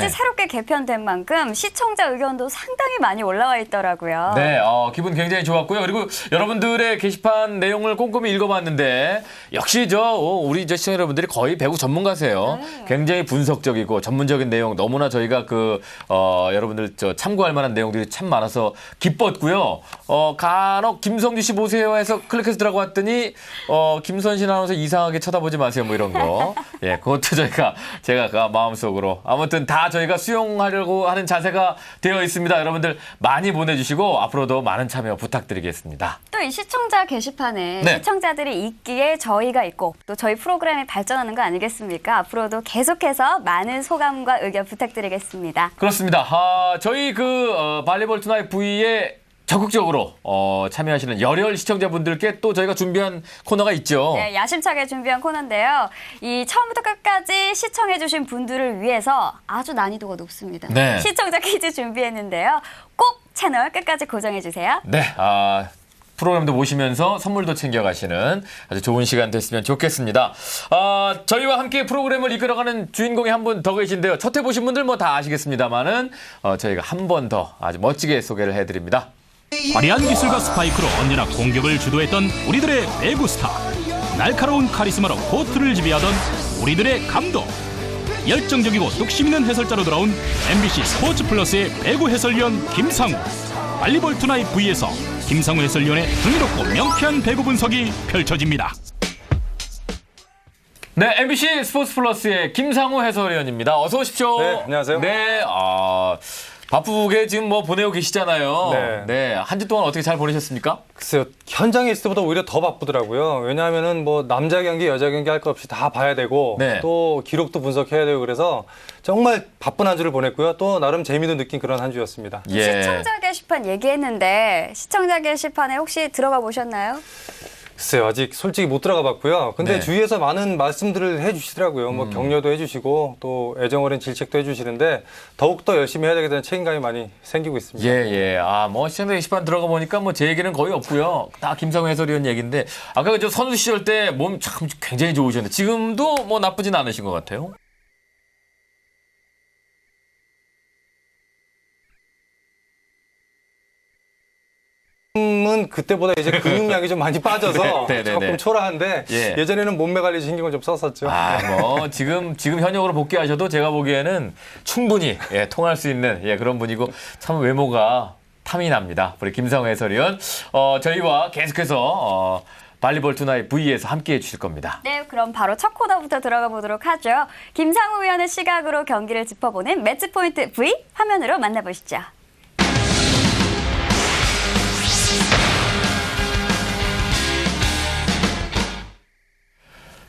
시리즈 새롭게 개편된 만큼 시청자 의견도 상당히 많이 올라와 있더라고요. 네, 기분 굉장히 좋았고요. 그리고 여러분들의 게시판 내용을 꼼꼼히 읽어봤는데 역시 우리 시청자 여러분들이 거의 배구 전문가세요. 네. 굉장히 분석적이고 전문적인 내용 너무나 저희가 여러분들 참고할 만한 내용들이 참 많아서 기뻤고요. 간혹 김성주 씨 보세요 해서 클릭해서 들어갔더니 김선신 아나운서 이상하게 쳐다보지 마세요 뭐 이런 거. 예, 그것도 제가 마음속으로 아무튼 다 저희가 수용하려고 하는 자세가 되어 있습니다. 여러분들 많이 보내주시고 앞으로도 많은 참여 부탁드리겠습니다. 또 이 시청자 게시판에 네. 시청자들이 있기에 저희가 있고 또 저희 프로그램이 발전하는 거 아니겠습니까? 앞으로도 계속해서 많은 소감과 의견 부탁드리겠습니다. 그렇습니다. 저희 발리볼 투나잇 V에 적극적으로 참여하시는 열혈 시청자분들께 또 저희가 준비한 코너가 있죠. 네, 야심차게 준비한 코너인데요. 이 처음부터 끝까지 시청해주신 분들을 위해서 아주 난이도가 높습니다. 네. 시청자 퀴즈 준비했는데요. 꼭 채널 끝까지 고정해주세요. 네, 프로그램도 보시면서 선물도 챙겨가시는 아주 좋은 시간 됐으면 좋겠습니다. 저희와 함께 프로그램을 이끌어가는 주인공이 한 분 더 계신데요. 첫 회 보신 분들 다 아시겠습니다만은 저희가 한 번 더 아주 멋지게 소개를 해드립니다. 화려한 기술과 스파이크로 언제나 공격을 주도했던 우리들의 배구 스타. 날카로운 카리스마로 코트를 지배하던 우리들의 감독. 열정적이고 뚝심 있는 해설자로 돌아온 MBC 스포츠 플러스의 배구 해설위원 김상우. 발리볼 투나잇 V에서 김상우 해설위원의 흥미롭고 명쾌한 배구 분석이 펼쳐집니다. 네, MBC 스포츠 플러스의 김상우 해설위원입니다. 어서 오십시오. 네, 안녕하세요. 네, 바쁘게 지금 보내고 계시잖아요. 네. 한 주 동안 어떻게 잘 보내셨습니까? 글쎄요, 현장에 있을 때보다 오히려 더 바쁘더라고요. 왜냐하면은 남자 경기, 여자 경기 할 것 없이 다 봐야 되고, 네. 또 기록도 분석해야 되고 그래서 정말 바쁜 한 주를 보냈고요. 또 나름 재미도 느낀 그런 한 주였습니다. 예. 시청자 게시판 얘기했는데 시청자 게시판에 혹시 들어가 보셨나요? 글쎄요, 아직 솔직히 못 들어가 봤고요. 근데 네. 주위에서 많은 말씀들을 해주시더라고요. 격려도 해주시고, 또 애정어린 질책도 해주시는데, 더욱더 열심히 해야 되겠다는 책임감이 많이 생기고 있습니다. 예. 시청자 게시판 들어가 보니까 제 얘기는 거의 없고요. 다 김상우 해설위원 얘기인데, 아까 선수 시절 때 몸 참 굉장히 좋으셨는데, 지금도 나쁘진 않으신 것 같아요. 지금은 그때보다 이제 근육량이 좀 많이 빠져서 네. 조금 초라한데 예. 예전에는 몸매 관리 신경을 좀 썼었죠. 지금 현역으로 복귀하셔도 제가 보기에는 충분히 통할 수 있는 그런 분이고 참 외모가 탐이 납니다. 우리 김상우 해설위원 저희와 계속해서 발리볼 투나잇 V에서 함께해 주실 겁니다. 네, 그럼 바로 첫 코너부터 들어가 보도록 하죠. 김상우 위원의 시각으로 경기를 짚어보는 매치포인트 V 화면으로 만나보시죠.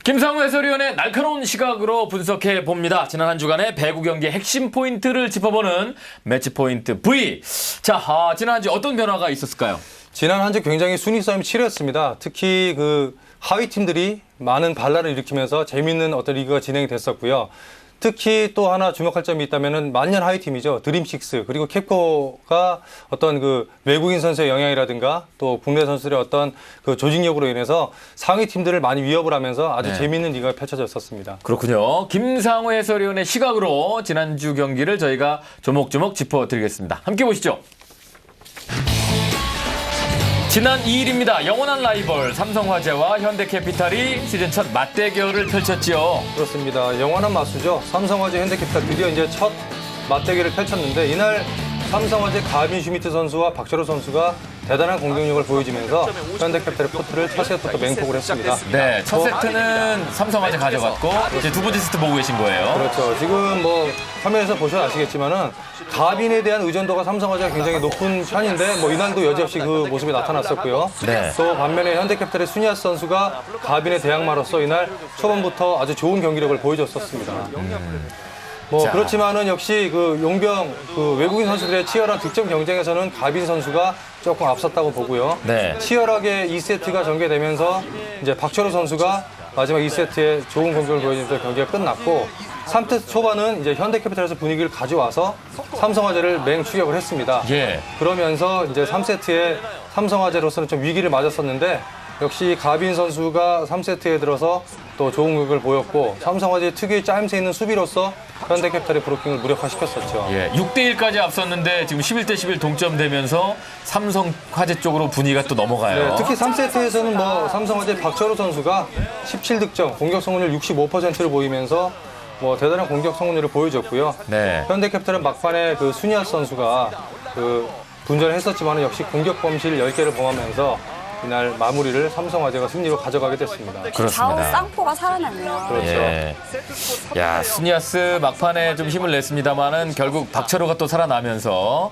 김상우 해설위원의 날카로운 시각으로 분석해 봅니다. 지난 한 주간의 배구 경기의 핵심 포인트를 짚어보는 매치 포인트 V. 자, 지난 한 주 어떤 변화가 있었을까요? 지난 한 주 굉장히 순위 싸움이 치열했습니다. 특히 하위 팀들이 많은 반란을 일으키면서 재미있는 어떤 리그가 진행이 됐었고요. 특히 또 하나 주목할 점이 있다면은 만년 하위 팀이죠. 드림식스 그리고 캡코가 어떤 외국인 선수의 영향이라든가 또 국내 선수들의 어떤 조직력으로 인해서 상위 팀들을 많이 위협을 하면서 아주 재미있는 리그가 펼쳐졌었습니다. 그렇군요. 김상우 해설위원의 시각으로 지난주 경기를 저희가 조목조목 짚어드리겠습니다. 함께 보시죠. 지난 2일입니다. 영원한 라이벌 삼성화재와 현대캐피탈이 시즌 첫 맞대결을 펼쳤지요. 그렇습니다. 영원한 맞수죠. 삼성화재 현대캐피탈 드디어 이제 첫 맞대결을 펼쳤는데 이날 삼성화재 가빈 슈미트 선수와 박철호 선수가 대단한 공격력을 보여주면서 현대캐피탈의 포트를 첫 세트부터 맹폭을 했습니다. 네, 첫 세트는 삼성화재 가져갔고 이제 두 번째 세트 보고 계신 거예요. 그렇죠. 지금 화면에서 보셔도 아시겠지만은 가빈에 대한 의존도가 삼성화재가 굉장히 높은 편인데 이날도 여지없이 그 모습이 나타났었고요. 네. 또 반면에 현대캐피탈의 수니아스 선수가 가빈의 대항마로서 이날 초반부터 아주 좋은 경기력을 보여줬었습니다. 그렇지만은 역시 용병 외국인 선수들의 치열한 득점 경쟁에서는 가빈 선수가 조금 앞섰다고 보고요. 네. 치열하게 2세트가 전개되면서 이제 박철호 선수가 마지막 2세트에 좋은 공격을 보여주면서 경기가 끝났고 3세트 초반은 이제 현대캐피탈에서 분위기를 가져와서 삼성화재를 맹추격을 했습니다. 예. 그러면서 이제 3세트에 삼성화재로서는 좀 위기를 맞았었는데 역시 가빈 선수가 3세트에 들어서 또 좋은 공격을 보였고 삼성화재 특유의 짜임새 있는 수비로서 현대캐피탈의 브로킹을 무력화시켰었죠. 예, 6대1까지 앞섰는데 지금 11대11 동점되면서 삼성화재 쪽으로 분위기가 또 넘어가요. 네, 특히 3세트에서는 뭐 삼성화재 박철호 선수가 17득점, 공격 성공률 65%를 보이면서 뭐 대단한 공격 성공률을 보여줬고요. 네. 현대캐피탈은 막판에 그 수니아 선수가 그 분전을 했었지만 역시 공격 범실 10개를 범하면서 이날 마무리를 삼성화재가 승리로 가져가게 됐습니다. 그렇습니다. 좌우 쌍포가 살아났네요. 그렇죠. 예. 야, 스니아스 막판에 좀 힘을 냈습니다만은 결국 박철호가 또 살아나면서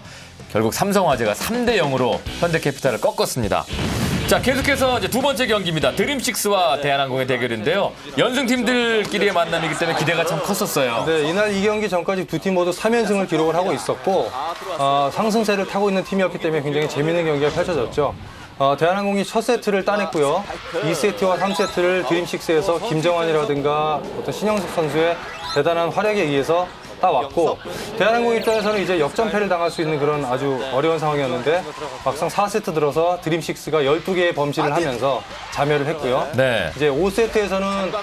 결국 삼성화재가 3대 0으로 현대캐피탈을 꺾었습니다. 자, 계속해서 이제 두 번째 경기입니다. 드림식스와 대한항공의 대결인데요. 연승팀들끼리의 만남이기 때문에 기대가 참 컸었어요. 네, 이날 이 경기 전까지 두 팀 모두 3연승을 기록을 하고 있었고 상승세를 타고 있는 팀이었기 때문에 굉장히 재밌는 경기가 펼쳐졌죠. 대한항공이 첫 세트를 따냈고요. 2세트와 3세트를 드림식스에서 김정환이라든가 어떤 신영석 선수의 대단한 활약에 의해서 따왔고 대한항공 입장에서는 이제 역전패를 당할 수 있는 그런 아주 어려운 상황이었는데 막상 4세트 들어서 드림식스가 12개의 범실을 하면서 자멸을 했고요. 네. 이제 5세트에서는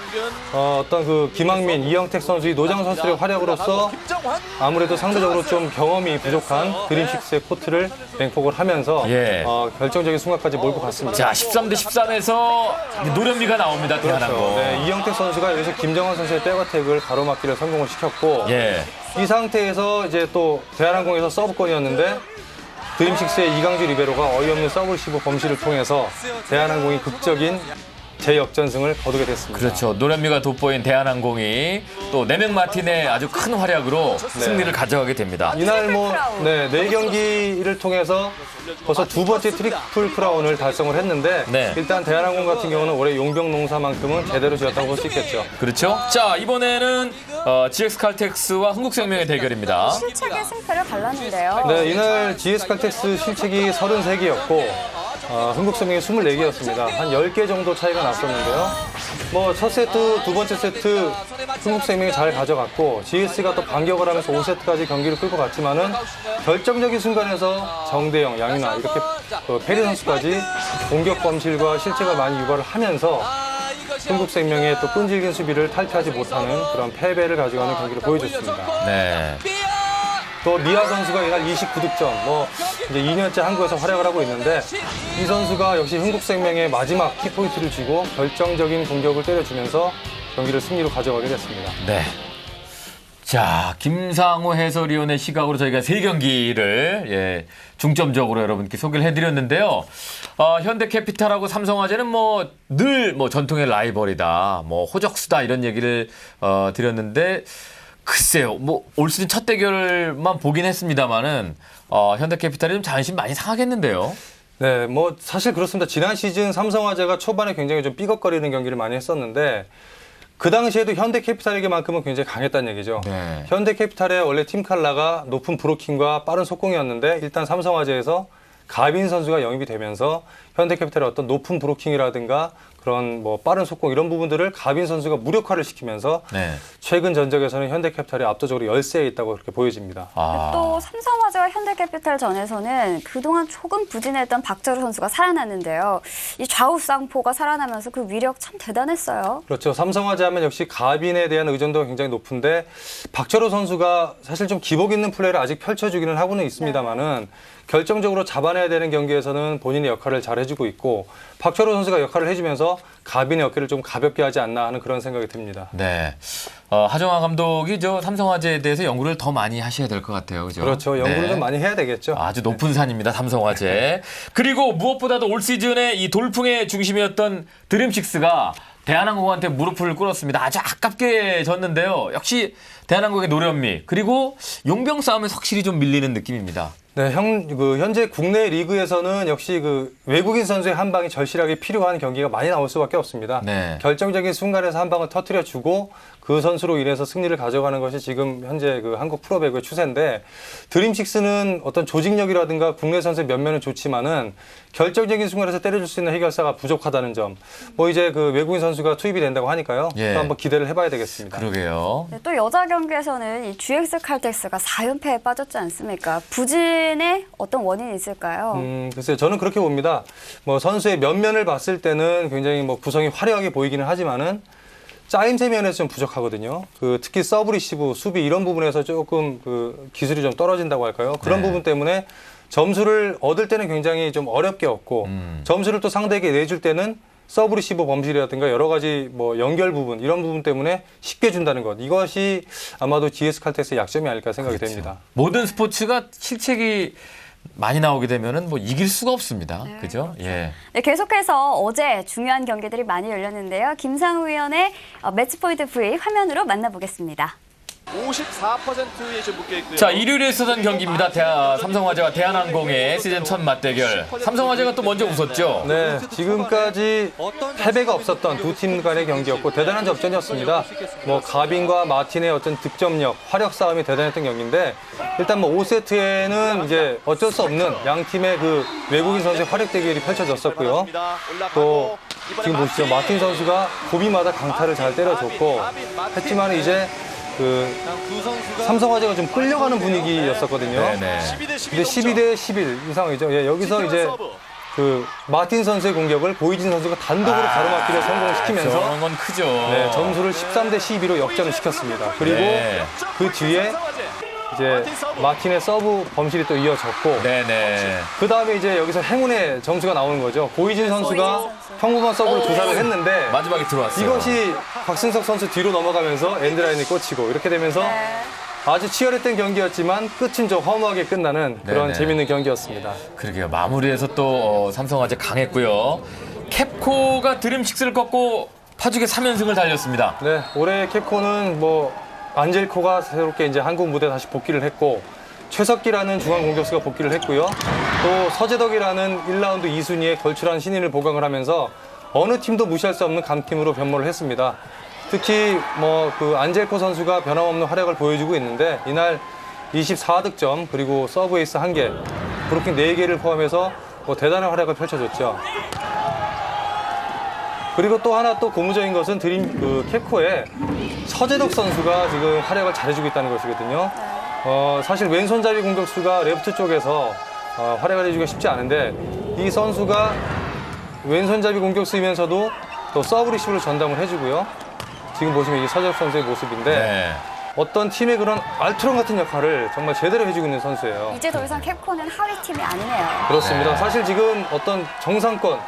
어떤 그 김학민, 이영택 선수의 노장 선수의 활약으로서 아무래도 상대적으로 좀 경험이 부족한 드림식스의 코트를 맹폭을 하면서 예. 결정적인 순간까지 몰고 갔습니다. 자, 13대 13에서 노련미가 나옵니다. 대한항공. 네, 이영택 선수가 여기서 김정환 선수의 백어택을 가로막기를 성공을 시켰고 예. 이 상태에서 이제 또 대한항공에서 서브권이었는데 드림식스의 이강주 리베로가 어이없는 서브 리시브 범실을 통해서 대한항공이 극적인 재역전승을 거두게 됐습니다. 그렇죠. 노련미가 돋보인 대한항공이 또 4명 마틴의 아주 큰 활약으로 승리를 가져가게 됩니다. 이날 뭐 네 경기를 통해서 벌써 두 번째 트리플 크라운을 달성을 했는데 네. 일단 대한항공 같은 경우는 올해 용병 농사만큼은 제대로 지었다고 볼 수 있겠죠. 그렇죠. 자, 이번에는 GX칼텍스와 흥국생명의 대결입니다. 실책의 승패를 갈랐는데요. 네, 이날 GS칼텍스 실책이 33개였고 흥국생명이 24개였습니다. 한 10개 정도 차이가 났었는데요. 뭐 첫 세트, 두 번째 세트 흥국생명이 잘 가져갔고 GS가 또 반격을 하면서 5세트까지 경기를 끌고 갔지만은 결정적인 순간에서 정대영, 양윤아 이렇게 페리 선수까지 공격 범실과 실책을 많이 유발을 하면서 흥국생명의 또 끈질긴 수비를 탈피하지 못하는 그런 패배를 가져가는 경기를 보여줬습니다. 네. 또 미아 선수가 이날 29득점, 뭐 이제 2년째 한국에서 활약을 하고 있는데 이 선수가 역시 흥국생명의 마지막 키포인트를 쥐고 결정적인 공격을 때려주면서 경기를 승리로 가져가게 됐습니다. 네. 자, 김상호 해설위원의 시각으로 저희가 세 경기를 중점적으로 여러분께 소개를 해드렸는데요. 현대캐피탈하고 삼성화재는 뭐 늘 전통의 라이벌이다, 뭐 호적수다 이런 얘기를 드렸는데 글쎄요, 뭐 올 시즌 첫 대결만 보긴 했습니다만은 현대캐피탈이 좀 자존심 많이 상하겠는데요. 네, 뭐 사실 그렇습니다. 지난 시즌 삼성화재가 초반에 굉장히 좀 삐걱거리는 경기를 많이 했었는데 그 당시에도 현대캐피탈에게만큼은 굉장히 강했다는 얘기죠. 네. 현대캐피탈의 원래 팀 칼라가 높은 브로킹과 빠른 속공이었는데 일단 삼성화재에서 가빈 선수가 영입이 되면서 현대캐피탈의 어떤 높은 브로킹이라든가 그런 뭐 빠른 속공 이런 부분들을 가빈 선수가 무력화를 시키면서 네. 최근 전적에서는 현대캐피탈이 압도적으로 열세에 있다고 그렇게 보여집니다. 또 삼성화재와 현대캐피탈 전에서는 그동안 조금 부진했던 박철호 선수가 살아났는데요. 이 좌우 쌍포가 살아나면서 그 위력 참 대단했어요. 그렇죠. 삼성화재 하면 역시 가빈에 대한 의존도가 굉장히 높은데 박철호 선수가 사실 좀 기복 있는 플레이를 아직 펼쳐주기는 하고는 있습니다만은 결정적으로 잡아내야 되는 경기에서는 본인의 역할을 잘 해주고 있고 박철호 선수가 역할을 해주면서 가빈의 어깨를 좀 가볍게 하지 않나 하는 그런 생각이 듭니다. 네. 하정화 감독이 저 삼성화재에 대해서 연구를 더 많이 하셔야 될 것 같아요. 그죠? 그렇죠. 연구를 네. 좀 많이 해야 되겠죠. 아주 높은 산입니다, 삼성화재. 그리고 무엇보다도 올 시즌에 이 돌풍의 중심이었던 드림식스가 대한항공한테 무릎을 꿇었습니다. 아주 아깝게 졌는데요. 역시 대한항공의 노련미 그리고 용병 싸움에 확실히 좀 밀리는 느낌입니다. 네, 현재 국내 리그에서는 역시 그 외국인 선수의 한 방이 절실하게 필요한 경기가 많이 나올 수밖에 없습니다. 네. 결정적인 순간에서 한 방을 터뜨려주고 그 선수로 인해서 승리를 가져가는 것이 지금 현재 그 한국 프로배구의 추세인데 드림식스는 어떤 조직력이라든가 국내 선수의 면면은 좋지만은 결정적인 순간에서 때려줄 수 있는 해결사가 부족하다는 점. 뭐 이제 그 외국인 선수가 투입이 된다고 하니까요. 예. 또 한번 기대를 해봐야 되겠습니다. 그러게요. 네, 또 여자 경기에서는 이 GX 칼텍스가 4연패에 빠졌지 않습니까? 부진의 어떤 원인이 있을까요? 글쎄요. 저는 그렇게 봅니다. 뭐 선수의 면면을 봤을 때는 굉장히 뭐 구성이 화려하게 보이기는 하지만은 짜임새 면에서 좀 부족하거든요. 그 특히 서브 리시브, 수비 이런 부분에서 조금 그 기술이 좀 떨어진다고 할까요? 그런 네. 부분 때문에 점수를 얻을 때는 굉장히 좀 어렵게 얻고 점수를 또 상대에게 내줄 때는 서브 리시브 범실이라든가 여러 가지 뭐 연결 부분 이런 부분 때문에 쉽게 준다는 것. 이것이 아마도 GS 칼텍스의 약점이 아닐까 생각이 됩니다. 모든 스포츠가 실책이 많이 나오게 되면은 뭐 이길 수가 없습니다. 그죠? 예. 네, 계속해서 어제 중요한 경기들이 많이 열렸는데요. 김상우 위원의 매치포인트 V 화면으로 만나보겠습니다. 54%에 지금 묶여 있고요. 자, 일요일에 있었던 경기입니다. 삼성화재와 대한항공의 시즌 첫 맞대결. 삼성화재가 또 먼저 웃었죠. 네, 지금까지 패배가 없었던 두 팀 간의 경기였고 대단한 접전이었습니다. 뭐 가빈과 마틴의 어떤 득점력, 화력 싸움이 대단했던 경기인데 일단 뭐 5세트에는 이제 어쩔 수 없는 양 팀의 그 외국인 선수의 화력 대결이 펼쳐졌었고요. 또 지금 보시죠, 마틴 선수가 고비마다 강타를 잘 때려줬고 했지만 이제 그 삼성화재가 좀 끌려가는 분위기였었거든요. 네네. 근데 12대 11 이 상황이죠. 예, 여기서 이제 그 마틴 선수의 공격을 고이진 선수가 단독으로 가로막기를 성공시키면서 저런 건 크죠. 네, 점수를 13대 12로 역전을 시켰습니다. 그리고 네. 그 뒤에 이제 마틴의 서브 범실이 또 이어졌고 네네. 그 다음에 이제 여기서 행운의 점수가 나오는 거죠. 고이진 선수가 평범한 서브로 조사를 했는데 마지막에 들어왔어요. 이것이 박승석 선수 뒤로 넘어가면서 엔드라인이 꽂히고 이렇게 되면서 아주 치열했던 경기였지만 끝은 좀 허무하게 끝나는 그런 네네. 재밌는 경기였습니다. 그러게요. 마무리에서 또 삼성화재 강했고요. 캡코가 드림식스를 꺾고 파죽의 3연승을 달렸습니다. 네, 올해 캡코는 뭐 안젤코가 새롭게 이제 한국 무대에 다시 복귀를 했고 최석기라는 중앙 공격수가 복귀를 했고요. 또 서재덕이라는 1라운드 2순위의 걸출한 신인을 보강을 하면서 어느 팀도 무시할 수 없는 강팀으로 변모를 했습니다. 특히 뭐 그 안젤코 선수가 변함없는 활약을 보여주고 있는데 이날 24득점 그리고 서브 에이스 1개, 브로킹 4개를 포함해서 뭐 대단한 활약을 펼쳐줬죠. 그리고 또 하나 또 고무적인 것은 캡코의 서재덕 선수가 지금 활약을 잘해주고 있다는 것이거든요. 사실 왼손잡이 공격수가 레프트 쪽에서 활약을 해주기가 쉽지 않은데 이 선수가 왼손잡이 공격수이면서도 또 서브 리시브를 전담을 해주고요. 지금 보시면 이게 서재덕 선수의 모습인데 네. 어떤 팀의 그런 알트론 같은 역할을 정말 제대로 해주고 있는 선수예요. 이제 더 이상 캡코는 하위 팀이 아니네요. 그렇습니다. 네. 사실 지금 어떤 정상권,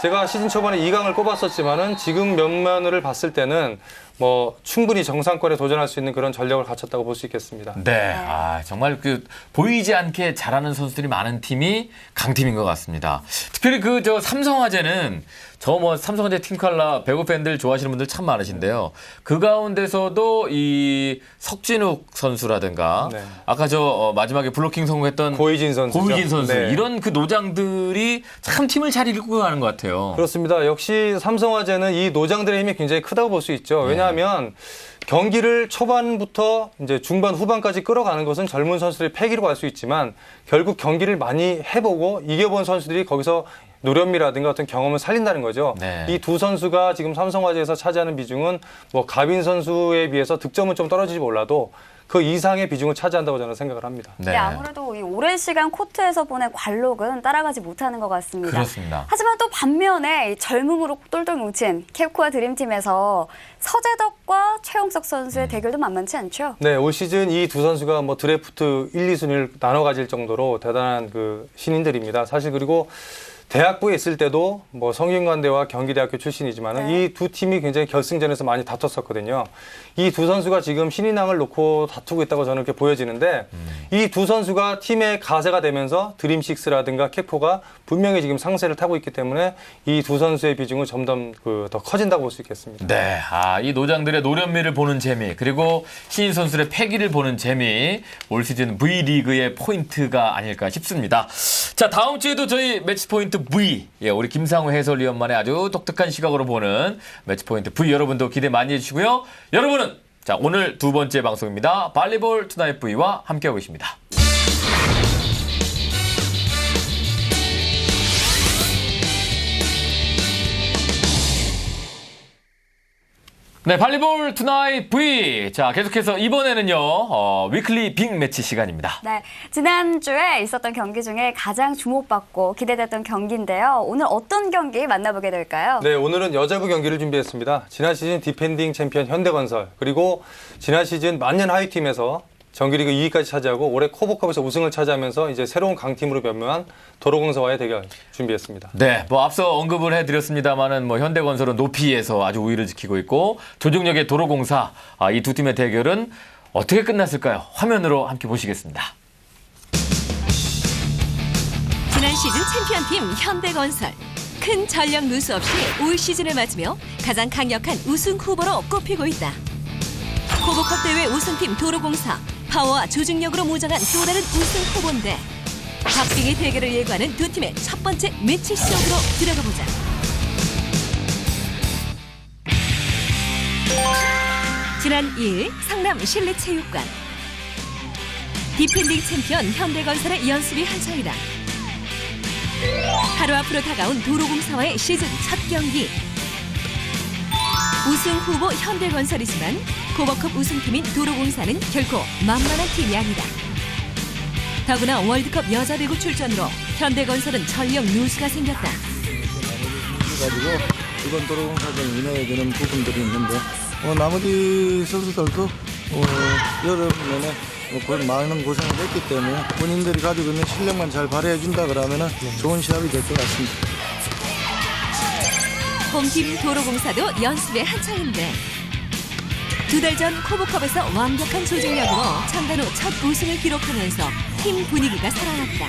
제가 시즌 초반에 2강을 꼽았었지만은 지금 면면을 봤을 때는 뭐 충분히 정상권에 도전할 수 있는 그런 전력을 갖췄다고 볼 수 있겠습니다. 네. 아, 정말 그 보이지 않게 잘하는 선수들이 많은 팀이 강팀인 것 같습니다. 특별히 그 저 삼성화재는 삼성화재 팀칼라 배구 팬들 좋아하시는 분들 참 많으신데요. 그 가운데서도 이 석진욱 선수라든가 네. 아까 마지막에 블로킹 성공했던 고이진 선수죠. 고이진 선수 네. 이런 그 노장들이 참 팀을 잘 이끌고 가는 것 같아요. 그렇습니다. 역시 삼성화재는 이 노장들의 힘이 굉장히 크다고 볼 수 있죠. 왜냐하면 경기를 초반부터 이제 중반 후반까지 끌어가는 것은 젊은 선수들의 패기로 갈 수 있지만 결국 경기를 많이 해보고 이겨본 선수들이 거기서 노련미라든가 어떤 경험을 살린다는 거죠. 네. 이 두 선수가 지금 삼성화재에서 차지하는 비중은 뭐 가빈 선수에 비해서 득점은 좀 떨어지지 몰라도 그 이상의 비중을 차지한다고 저는 생각을 합니다. 네. 네, 아무래도 이 오랜 시간 코트에서 보낸 관록은 따라가지 못하는 것 같습니다. 그렇습니다. 하지만 또 반면에 이 젊음으로 똘똘 뭉친 캡코와 드림팀에서 서재덕과 최용석 선수의 대결도 만만치 않죠? 네, 올 시즌 이 두 선수가 뭐 드래프트 1, 2순위를 나눠 가질 정도로 대단한 그 신인들입니다. 사실 그리고 대학부에 있을 때도 뭐 성균관대와 경기대학교 출신이지만 이 두 팀이 굉장히 결승전에서 많이 다퉜었거든요. 이 두 선수가 지금 신인왕을 놓고 다투고 있다고 저는 이렇게 보여지는데 이 두 선수가 팀의 가세가 되면서 드림식스라든가 캡코가 분명히 지금 상세를 타고 있기 때문에 이 두 선수의 비중은 점점 더 커진다고 볼 수 있겠습니다. 네, 이 노장들의 노련미를 보는 재미, 그리고 신인 선수들의 패기를 보는 재미, 올 시즌 V리그의 포인트가 아닐까 싶습니다. 자, 다음 주에도 저희 매치포인트 V, 우리 김상우 해설위원만의 아주 독특한 시각으로 보는 매치포인트 V 여러분도 기대 많이 해주시고요. 여러분은 자, 오늘 두 번째 방송입니다. 발리볼 투나잇 V와 함께하고 있습니다. 네, 발리볼 투나잇 V. 자, 계속해서 이번에는요, 위클리 빅 매치 시간입니다. 네, 지난주에 있었던 경기 중에 가장 주목받고 기대됐던 경기인데요. 오늘 어떤 경기 만나보게 될까요? 네, 오늘은 여자부 경기를 준비했습니다. 지난 시즌 디펜딩 챔피언 현대건설, 그리고 지난 시즌 만년 하위팀에서 정규리그 2위까지 차지하고 올해 코보컵에서 우승을 차지하면서 이제 새로운 강팀으로 변모한 도로공사와의 대결 준비했습니다. 네, 뭐 앞서 언급을 해드렸습니다만은 뭐 현대건설은 높이에서 아주 우위를 지키고 있고 조중력의 도로공사, 이 두 팀의 대결은 어떻게 끝났을까요? 화면으로 함께 보시겠습니다. 지난 시즌 챔피언팀 현대건설. 큰 전력 누수 없이 올 시즌을 맞으며 가장 강력한 우승 후보로 꼽히고 있다. 코보컵 대회 우승팀 도로공사. 파워와 조직력으로 무장한 또 다른 우승 후보인데 박빙의 대결을 예고하는 두 팀의 첫 번째 매치 속으로 들어가 보자. 지난 2일 상남 실내체육관. 디펜딩 챔피언 현대건설의 연습이 한창이다. 하루 앞으로 다가온 도로공사와의 시즌 첫 경기. 우승 후보 현대건설이지만 코보컵 우승팀인 도로공사는 결코 만만한 팀이 아니다. 더구나 월드컵 여자 배구 출전으로 현대건설은 전력 누수가 생겼다. 가지고 이번 도로공사전 인해야 되는 부분들이 있는데 나머지 선수들도 여름 내내 거의 많은 고생을 했기 때문에 본인들이 가지고 있는 실력만 잘 발휘해 준다 그러면 좋은 시합이 될 것 같습니다. 홈팀 도로공사도 연습에 한창인데 두 달 전 코보컵에서 완벽한 조직력으로 창단 후 첫 우승을 기록하면서 팀 분위기가 살아났다.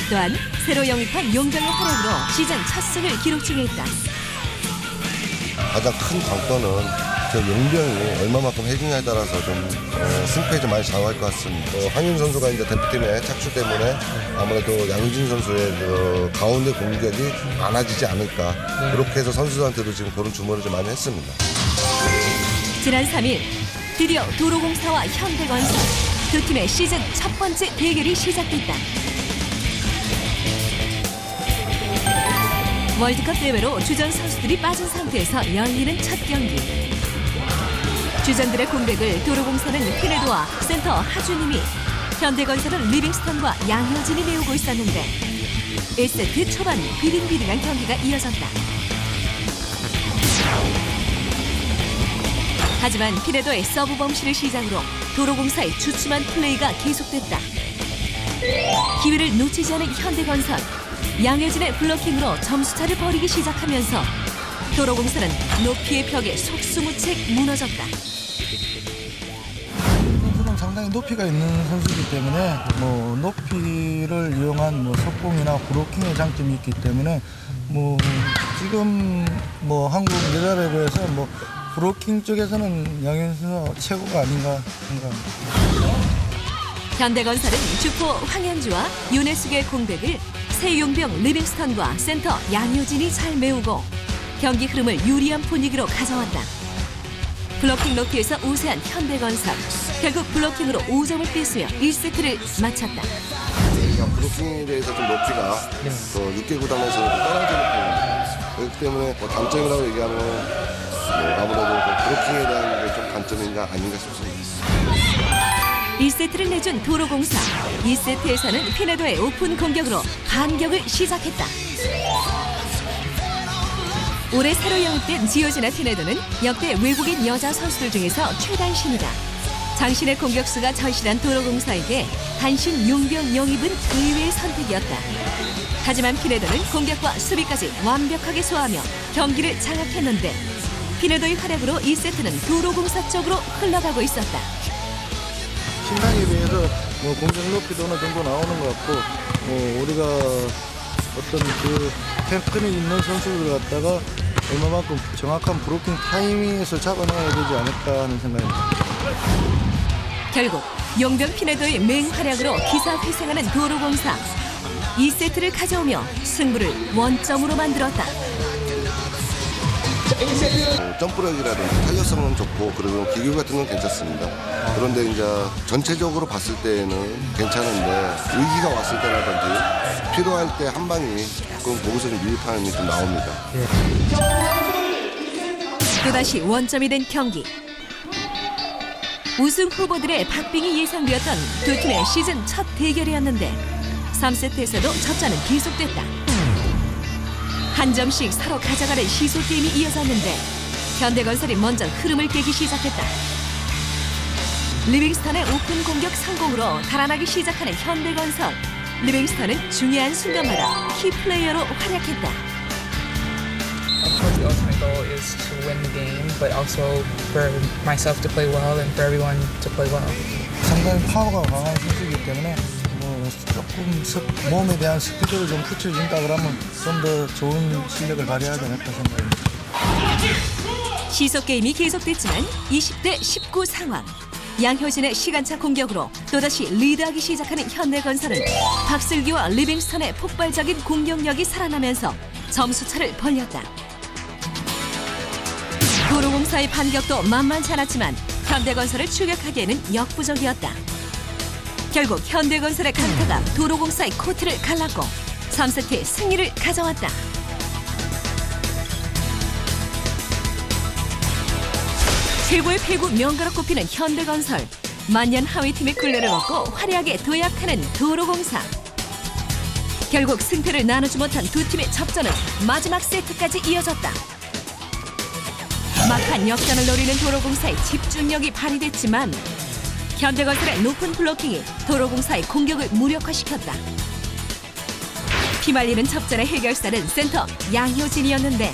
또한 새로 영입한 용병의 활약으로 시즌 첫 승을 기록 중에 있다. 가장 큰 관건은 저 용병이 얼마만큼 해주냐에 따라서 좀 승패에 좀 많이 좌우할 것 같습니다. 황윤 선수가 이제 대표팀의 착수 때문에 아무래도 양유진 선수의 그 가운데 공격이 많아지지 않을까. 그렇게 해서 선수들한테도 지금 그런 주문을 좀 많이 했습니다. 지난 3일 드디어 도로공사와 현대건설 두 팀의 시즌 첫 번째 대결이 시작됐다. 월드컵 대회로 주전 선수들이 빠진 상태에서 열리는 첫 경기. 주전들의 공백을 도로공사는 피네도와 센터 하준임이, 현대건설은 리빙스턴과 양효진이 메우고 있었는데 1세트 초반 비등비등한 경기가 이어졌다. 하지만 피네도의 서브 범실을 시작으로 도로공사의 주춤한 플레이가 계속됐다. 기회를 놓치지 않은 현대건설. 양효진의 블로킹으로 점수차를 벌이기 시작하면서 도로공사는 높이의 벽에 속수무책 무너졌다. 선수는 상당히 높이가 있는 선수이기 때문에 높이를 이용한 속공이나 브로킹의 장점이 있기 때문에 지금 한국 여자배구에서 브로킹 쪽에서는 양효진 선수가 최고가 아닌가 생각합니다. 현대건설은 주포 황현주와 윤혜숙의 공백을 새 용병 리빙스턴과 센터 양효진이 잘 메우고 경기 흐름을 유리한 분위기로 가져왔다. 블로킹 높이에서 우세한 현대건설. 결국 블로킹으로 5점을 뺐으며 1세트를 마쳤다. 브로킹에 대해서 좀 높이가 6개 구단에서 떨어지는 편입니다. 그렇기 때문에 단점이라고 얘기하면 아무래도 브로킹에 대한 게 좀 단점인가 아닌가 싶습니다. 1세트를 내준 도로공사. 2세트에서는 피네도의 오픈 공격으로 반격을 시작했다. 올해 새로 영입된 지오지나 피네도는 역대 외국인 여자 선수들 중에서 최단신이다. 장신의 공격수가 절실한 도로공사에게 단신 용병 영입은 의외의 선택이었다. 하지만 피네도는 공격과 수비까지 완벽하게 소화하며 경기를 장악했는데 피네도의 활약으로 2세트는 도로공사 쪽으로 흘러가고 있었다. 신랑에 비해서 공격 높이도 어느 정도 나오는 것 같고 우리가 어떤 그 패턴이 있는 선수들 갖다가 얼마만큼 정확한 브로킹 타이밍에서 잡아놔야 되지 않을까 하는 생각입니다. 결국 용병 피네도의 맹활약으로 기사회생하는 도로공사. 2세트를 가져오며 승부를 원점으로 만들었다. 점프력이라든지 탄력성은 좋고 그리고 기교 같은 건 괜찮습니다. 그런데 이제 전체적으로 봤을 때는 괜찮은데 위기가 왔을 때라든지 필요할 때 한 방이 조금 거기서 좀 미흡함이 좀 나옵니다. 또다시 원점이 된 경기. 우승 후보들의 박빙이 예상되었던 두 팀의 시즌 첫 대결이었는데 3세트에서도 접전은 계속됐다. 한 점씩 서로 가져가는 시소 게임이 이어졌는데 현대건설이 먼저 흐름을 깨기 시작했다. 리빙스턴의 오픈 공격 성공으로 달아나기 시작하는 현대건설. 리빙스턴은 중요한 순간마다 키플레이어로 활약했다. Of course, the ultimate goal is to win the game, but also for myself to play well and for everyone to play well. 상당히 파워가 강한 선수이기 때문에 조금 몸에 대한 스피드를 좀 붙여준다 그러면 좀 더 좋은 실력을 발휘해야 되겠다 생각합니다. 시속 게임이 계속됐지만 20대 19 상황. 양효진의 시간차 공격으로 또다시 리드하기 시작하는 현대건설은 박슬기와 리빙스턴의 폭발적인 공격력이 살아나면서 점수차를 벌렸다. 도로공사의 반격도 만만치 않았지만 현대건설을 추격하기에는 역부족이었다. 결국 현대건설의 강타가 도로공사의 코트를 갈랐고 3세트의 승리를 가져왔다. 최고의 배구 명가로 꼽히는 현대건설. 만년 하위팀의 굴레를 얻고 화려하게 도약하는 도로공사. 결국 승패를 나누지 못한 두 팀의 접전은 마지막 세트까지 이어졌다. 막판 역전을 노리는 도로공사의 집중력이 발휘됐지만 현대건설의 높은 블로킹이 도로공사의 공격을 무력화시켰다. 피말리는 접전의 해결사는 센터 양효진이었는데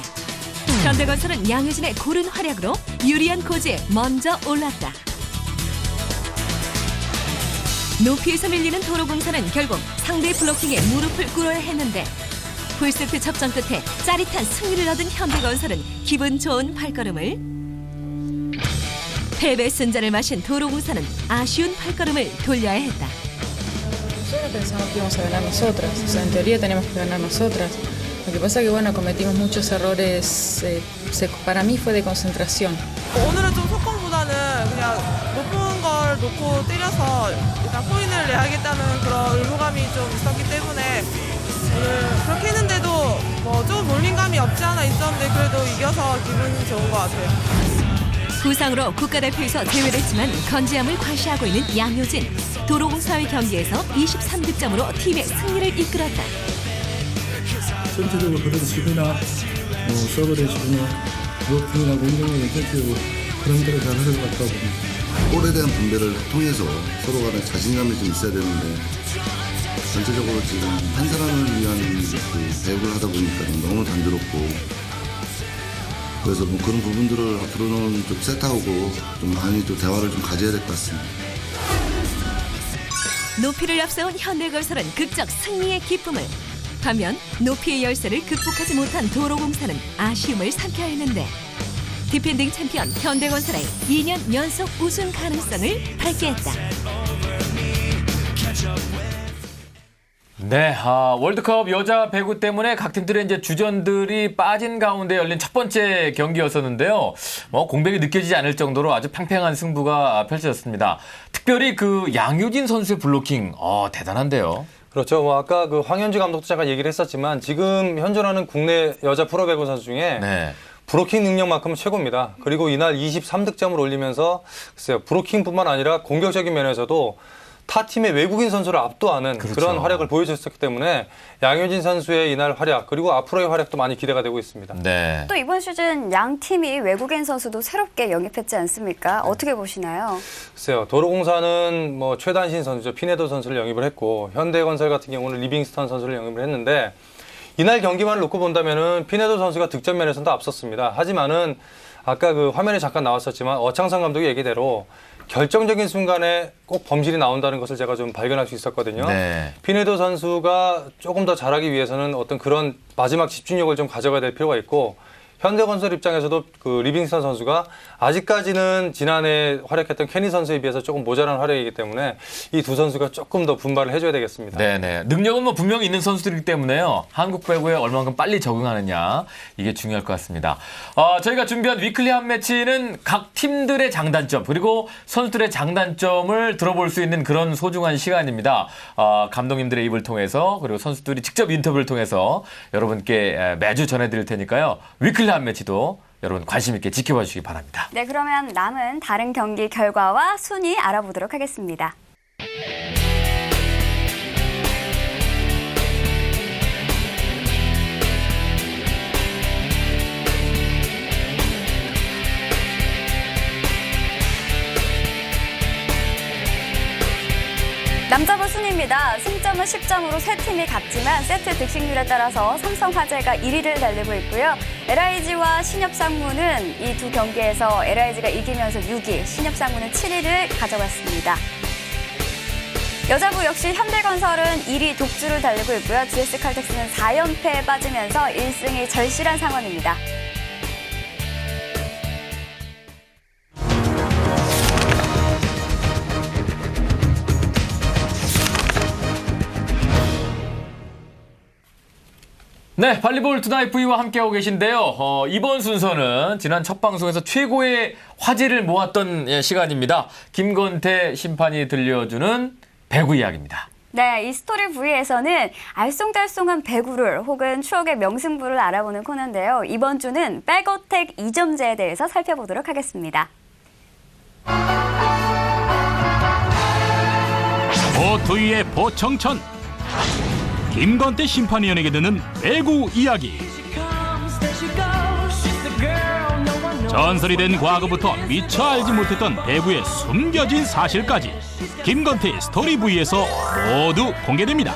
현대건설은 양효진의 고른 활약으로 유리한 고지에 먼저 올랐다. 높이에서 밀리는 도로공사는 결국 상대 블로킹에 무릎을 꿇어야 했는데 풀세트 접전 끝에 짜릿한 승리를 얻은 현대건설은 기분 좋은 발걸음을 패배 승자를 마신 도로공사는 아쉬운 발걸음을 돌려야 했다. Nosotros pensamos que íbamos a ganar nosotras, o sea, en teoría teníamos que ganar nosotras. Lo que pasa es que bueno, cometimos muchos errores, para mí fue de concentración. 오늘은 좀 속공보다는 그냥 높은 걸 놓고 때려서 일단 포인트를 내야겠다는 그런 의무감이 좀 있었기 때문에 오늘 그렇게 했는데도 뭐 좀 몰림감이 없지 않아 있었는데 그래도 이겨서 기분이 좋은 것 같아요. 부상으로 국가대표에서 제외됐지만 건재함을 과시하고 있는 양효진. 도로공사의 경기에서 23득점으로 팀의 승리를 이끌었다. 전체적으로 그래도 수비나 서브 레시브나 블로킹이나 공격력이 전체적으로 그런 대로 잘 하는 것 같다고 봅니다. 골에 대한 분배를 통해서 서로 간에 자신감이 좀 있어야 되는데 전체적으로 지금 한 사람을 위한 그 배역을 하다 보니까 너무 단조롭고 그래서 뭐 그런 부분들을 앞으로는 좀 세트하고 좀 많이 또 대화를 좀 가져야 될 것 같습니다. 높이를 앞세운 현대건설은 극적 승리의 기쁨을, 반면 높이의 열세를 극복하지 못한 도로공사는 아쉬움을 삼켜야 했는데 디펜딩 챔피언 현대건설의 2년 연속 우승 가능성을 밝게 했다. 네, 월드컵 여자 배구 때문에 각 팀들의 이제 주전들이 빠진 가운데 열린 첫 번째 경기였었는데요. 공백이 느껴지지 않을 정도로 아주 팽팽한 승부가 펼쳐졌습니다. 특별히 그 양효진 선수의 블로킹, 대단한데요. 그렇죠. 아까 그 황현주 감독도 잠깐 얘기를 했었지만 지금 현존하는 국내 여자 프로배구 선수 중에 네. 브로킹 능력만큼은 최고입니다. 그리고 이날 23득점을 올리면서 글쎄요, 브로킹뿐만 아니라 공격적인 면에서도 타 팀의 외국인 선수를 압도하는 그렇죠. 그런 활약을 보여줬었기 때문에 양효진 선수의 이날 활약 그리고 앞으로의 활약도 많이 기대가 되고 있습니다. 네. 또 이번 시즌 양 팀이 외국인 선수도 새롭게 영입했지 않습니까? 어떻게 보시나요? 글쎄요, 도로공사는 뭐 최단신 선수죠. 피네도 선수를 영입을 했고 현대건설 같은 경우는 리빙스턴 선수를 영입을 했는데 이날 경기만을 놓고 본다면은 피네도 선수가 득점 면에서도 앞섰습니다. 하지만은 아까 그 화면에 잠깐 나왔었지만 어창선 감독의 얘기대로 결정적인 순간에 꼭 범실이 나온다는 것을 제가 좀 발견할 수 있었거든요. 네. 피네도 선수가 조금 더 잘하기 위해서는 어떤 그런 마지막 집중력을 좀 가져가야 될 필요가 있고 현대건설 입장에서도 그 리빙스턴 선수가 아직까지는 지난해 활약했던 케니 선수에 비해서 조금 모자란 활약이기 때문에 이 두 선수가 조금 더 분발을 해줘야 되겠습니다. 네네. 능력은 뭐 분명히 있는 선수들이기 때문에요. 한국 배구에 얼마만큼 빨리 적응하느냐 이게 중요할 것 같습니다. 저희가 준비한 위클리 한 매치는 각 팀들의 장단점 그리고 선수들의 장단점을 들어볼 수 있는 그런 소중한 시간입니다. 감독님들의 입을 통해서 그리고 선수들이 직접 인터뷰를 통해서 여러분께 매주 전해드릴 테니까요. 위클리 한 매치도 여러분 관심 있게 지켜봐 주시기 바랍니다. 네, 그러면 남은 다른 경기 결과와 순위 알아보도록 하겠습니다. 남자부 순위입니다. 승점은 10점으로 세 팀이 같지만 세트 득실률에 따라서 삼성화재가 1위를 달리고 있고요. LIG와 신협상무는 이 두 경기에서 LIG가 이기면서 6위, 신협상무는 7위를 가져갔습니다. 여자부 역시 현대건설은 1위 독주를 달리고 있고요. GS칼텍스는 4연패에 빠지면서 1승이 절실한 상황입니다. 네, 발리볼 투나잇 V와 함께하고 계신데요. 이번 순서는 지난 첫 방송에서 최고의 화제를 모았던 시간입니다. 김건태 심판이 들려주는 배구 이야기입니다. 네, 이 스토리 V에서는 알쏭달쏭한 배구를 혹은 추억의 명승부를 알아보는 코너인데요. 이번 주는 백어택 2점제에 대해서 살펴보도록 하겠습니다. 보투이의 보청천 김건태 심판위원에게 드는 배구 이야기. 전설이 된 과거부터 미처 알지 못했던 배구의 숨겨진 사실까지 김건태의 스토리 V에서 모두 공개됩니다.